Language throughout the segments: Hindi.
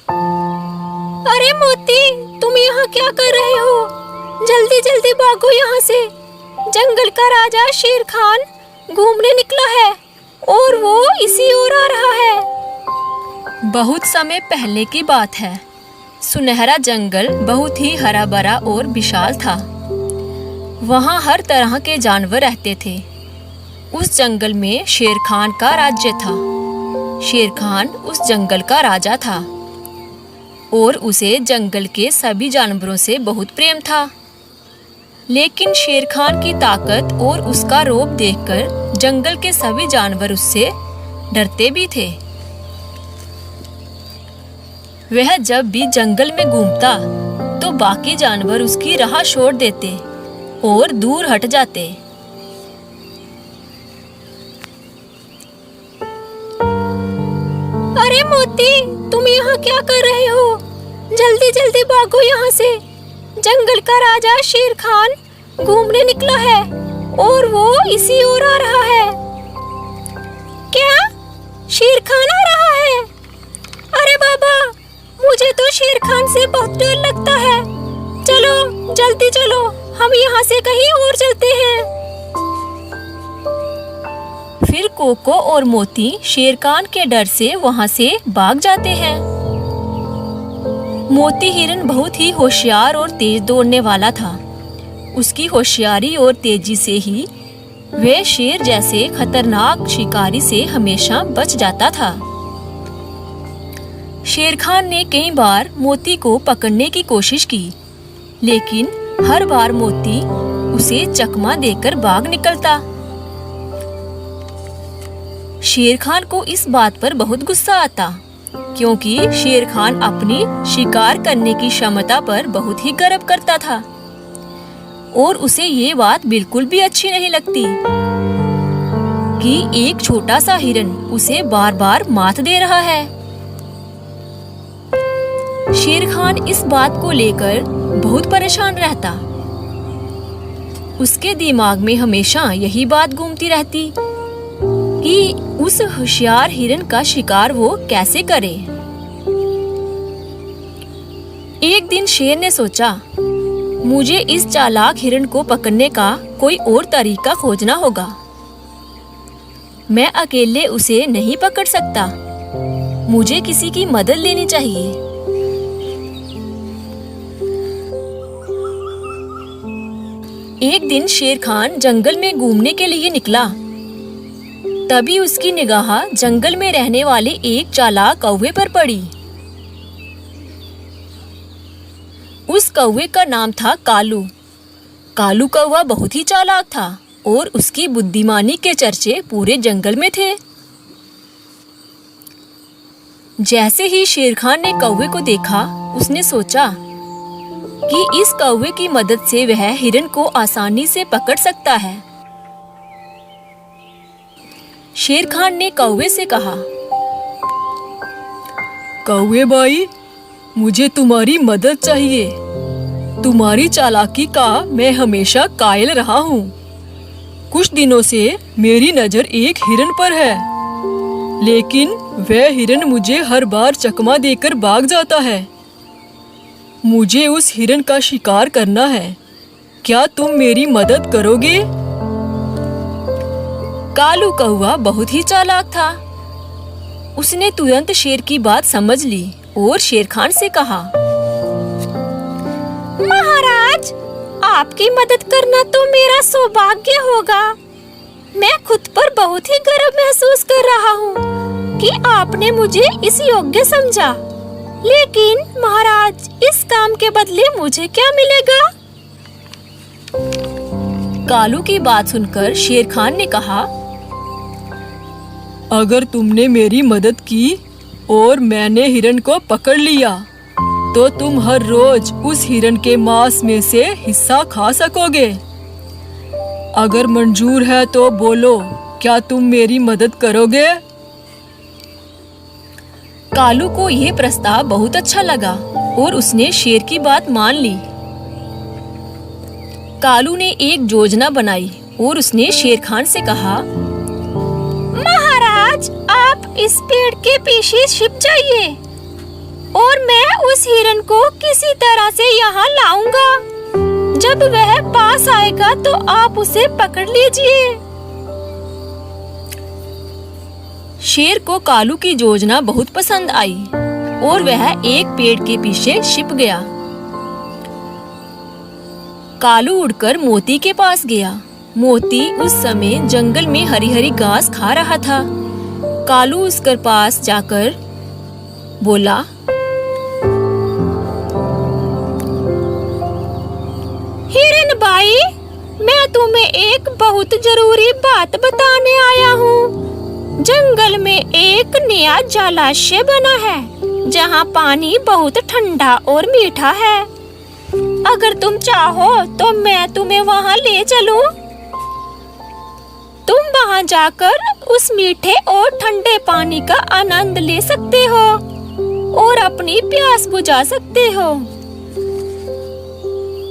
अरे मोती, तुम यहाँ क्या कर रहे हो? जल्दी जल्दी भागो यहाँ से। जंगल का राजा शेर खान घूमने निकला है और वो इसी ओर आ रहा है। बहुत समय पहले की बात है। सुनहरा जंगल बहुत ही हरा भरा और विशाल था। वहाँ हर तरह के जानवर रहते थे। उस जंगल में शेर खान का राज्य था। शेर खान उस जंगल का राजा था और उसे जंगल के सभी जानवरों से बहुत प्रेम था। लेकिन शेर खान की ताकत और उसका रौब देखकर जंगल के सभी जानवर उससे डरते भी थे। वह जब भी जंगल में घूमता तो बाकी जानवर उसकी राह छोड़ देते और दूर हट जाते। अरे मोती, तुम यहाँ क्या कर रहे हो? जल्दी जल्दी भागो यहाँ से। जंगल का राजा शेर खान घूमने निकला है और वो इसी ओर आ रहा है। क्या? शेर खान आ रहा है? अरे बाबा, मुझे तो शेर खान से बहुत डर लगता है। चलो जल्दी चलो, हम यहाँ से कहीं और चलते हैं। फिर कोको और मोती शेर खान के डर से वहाँ से भाग जाते हैं। मोती हिरन बहुत ही होशियार और तेज दौड़ने वाला था। उसकी होशियारी और तेजी से ही वह शेर जैसे खतरनाक शिकारी से हमेशा बच जाता था। शेर खान ने कई बार मोती को पकड़ने की कोशिश की, लेकिन हर बार मोती उसे चकमा देकर भाग निकलता। शेर खान को इस बात पर बहुत गुस्सा आता, क्योंकि शेर खान अपनी शिकार करने की क्षमता पर बहुत ही गर्व करता था और उसे ये बात बिल्कुल भी अच्छी नहीं लगती कि एक छोटा सा हिरन उसे बार बार मात दे रहा है। शेर खान इस बात को लेकर बहुत परेशान रहता। उसके दिमाग में हमेशा यही बात घूमती रहती कि उस होशियार हिरन का शिकार वो कैसे करे। एक दिन शेर ने सोचा, मुझे इस चालाक हिरन को पकड़ने का कोई और तरीका खोजना होगा। मैं अकेले उसे नहीं पकड़ सकता, मुझे किसी की मदद लेनी चाहिए। एक दिन शेर खान जंगल में घूमने के लिए निकला। तभी उसकी निगाह जंगल में रहने वाले एक चालाक कौवे पर पड़ी। उस कौवे का नाम था कालू। कालू कौवा बहुत ही चालाक था और उसकी बुद्धिमानी के चर्चे पूरे जंगल में थे। जैसे ही शेर खान ने कौवे को देखा, उसने सोचा कि इस कौवे की मदद से वह हिरन को आसानी से पकड़ सकता है। शेर खान ने कौवे से कहा, कौवे भाई, मुझे तुम्हारी मदद चाहिए। तुम्हारी चालाकी का मैं हमेशा कायल रहा हूँ। कुछ दिनों से मेरी नजर एक हिरन पर है, लेकिन वह हिरन मुझे हर बार चकमा देकर भाग जाता है। मुझे उस हिरन का शिकार करना है। क्या तुम मेरी मदद करोगे? कालू कौवा बहुत ही चालाक था। उसने तुरंत शेर की बात समझ ली और शेर खान से कहा, महाराज, आपकी मदद करना तो मेरा सौभाग्य होगा। मैं खुद पर बहुत ही गर्व महसूस कर रहा हूँ कि आपने मुझे इस योग्य समझा। लेकिन महाराज, इस काम के बदले मुझे क्या मिलेगा? कालू की बात सुनकर शेर खान ने कहा, अगर तुमने मेरी मदद की और मैंने हिरन को पकड़ लिया, तो तुम हर रोज उस हिरन के मांस में से हिस्सा खा सकोगे। अगर मंजूर है तो बोलो, क्या तुम मेरी मदद करोगे? कालू को यह प्रस्ताव बहुत अच्छा लगा और उसने शेर की बात मान ली। कालू ने एक योजना बनाई और उसने शेर खान से कहा, महाराज, आप इस पेड़ के पीछे छिप जाइए और मैं उस हिरन को किसी तरह से यहाँ लाऊंगा। जब वह पास आएगा तो आप उसे पकड़ लीजिए। शेर को कालू की योजना बहुत पसंद आई और वह एक पेड़ के पीछे छिप गया। कालू उड़कर मोती के पास गया। मोती उस समय जंगल में हरी हरी घास खा रहा था। कालू उसके पास जाकर बोला, हिरन भाई, मैं तुम्हें एक बहुत जरूरी बात बताने आया हूँ। जंगल में एक नया जलाशय बना है जहाँ पानी बहुत ठंडा और मीठा है। अगर तुम चाहो तो मैं तुम्हें वहाँ ले चलूं। तुम वहाँ जाकर उस मीठे और ठंडे पानी का आनंद ले सकते हो और अपनी प्यास बुझा सकते हो।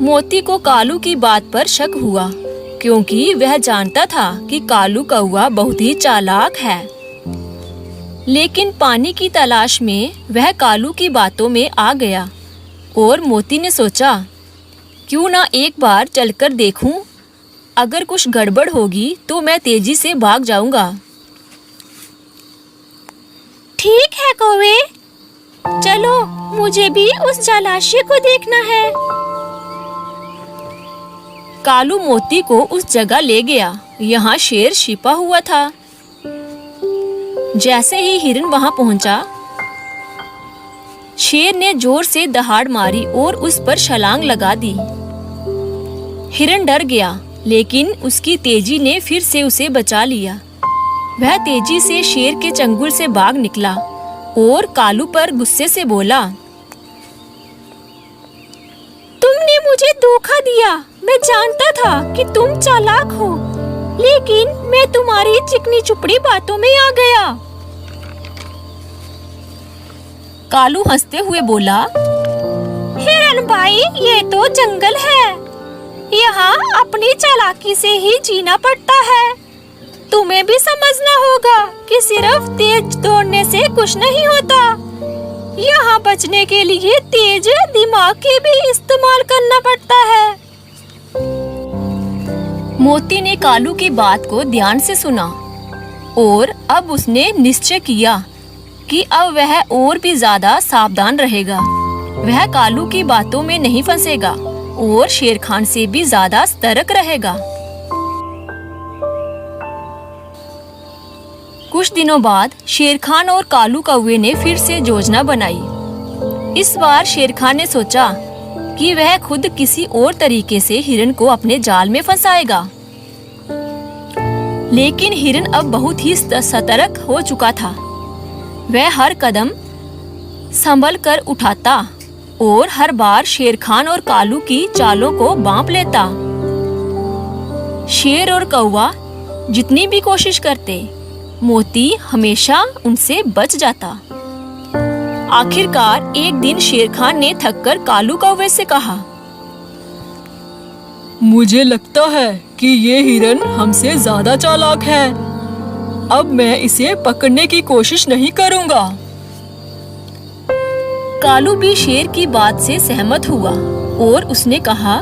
मोती को कालू की बात पर शक हुआ, क्योंकि वह जानता था कि कालू कौवा बहुत ही चालाक है। लेकिन पानी की तलाश में वह कालू की बातों में आ गया और मोती ने सोचा, क्यों ना एक बार चलकर देखूं। अगर कुछ गड़बड़ होगी तो मैं तेजी से भाग जाऊंगा। ठीक है कौवे, चलो, मुझे भी उस जलाशय को देखना है। कालू मोती को उस जगह ले गया। यहाँ शेर छिपा हुआ था। जैसे ही हिरन वहाँ पहुंचा, शेर ने जोर से दहाड़ मारी और उस पर छलांग लगा दी। हिरन डर गया, लेकिन उसकी तेजी ने फिर से उसे बचा लिया। वह तेजी से शेर के चंगुल से भाग निकला और कालू पर गुस्से से बोला, तुमने मुझे धोखा दिया। मैं जानता था कि तुम चालाक हो, लेकिन मैं तुम्हारी चिकनी चुपड़ी बातों में आ गया। कालू हंसते हुए बोला, हिरन भाई, ये तो जंगल है। यहाँ अपनी चालाकी से ही जीना पड़ता है। तुम्हें भी समझना होगा कि सिर्फ तेज दौड़ने से कुछ नहीं होता। यहाँ बचने के लिए तेज दिमाग के भी इस्तेमाल करना पड़ता है। मोती ने कालू की बात को ध्यान से सुना और अब उसने निश्चय किया कि अब वह और भी ज्यादा सावधान रहेगा। वह कालू की बातों में नहीं फंसेगा और शेर खान से भी ज्यादा सतर्क रहेगा। कुछ दिनों बाद शेर खान और कालू कौवे ने फिर से योजना बनाई। इस बार शेर खान ने सोचा कि वह खुद किसी और तरीके से हिरन को अपने जाल में फंसाएगा। लेकिन हिरन अब बहुत ही सतर्क हो चुका था। वह हर कदम संभल कर उठाता और हर बार शेर खान और कालू की चालों को भांप लेता। शेर और कौवा जितनी भी कोशिश करते, मोती हमेशा उनसे बच जाता। आखिरकार एक दिन शेर खान ने थककर कालू कौवे से कहा, मुझे लगता है कि ये हिरन हमसे ज्यादा चालाक है। अब मैं इसे पकड़ने की कोशिश नहीं करूंगा। कालू भी शेर की बात से सहमत हुआ और उसने कहा,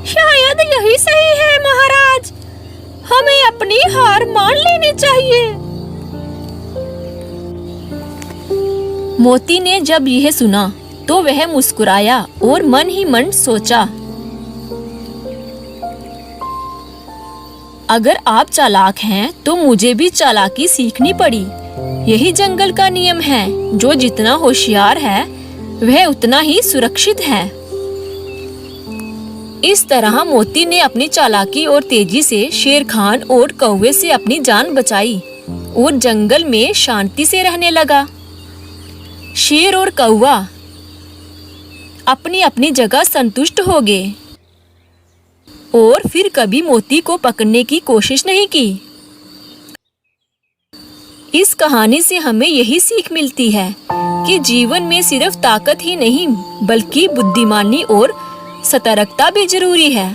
शायद यही सही है महाराज, हमें अपनी हार मान लेनी चाहिए। मोती ने जब यह सुना तो वह मुस्कुराया और मन ही मन सोचा, अगर आप चालाक हैं तो मुझे भी चालाकी सीखनी पड़ी। यही जंगल का नियम है, जो जितना होशियार है वह उतना ही सुरक्षित है। इस तरह मोती ने अपनी चालाकी और तेजी से शेर खान और कौवे से अपनी जान बचाई और जंगल में शांति से रहने लगा। शेर और कौवा अपनी अपनी जगह संतुष्ट हो गए और फिर कभी मोती को पकड़ने की कोशिश नहीं की। इस कहानी से हमें यही सीख मिलती है कि जीवन में सिर्फ ताकत ही नहीं, बल्कि बुद्धिमानी और सतर्कता भी जरूरी है।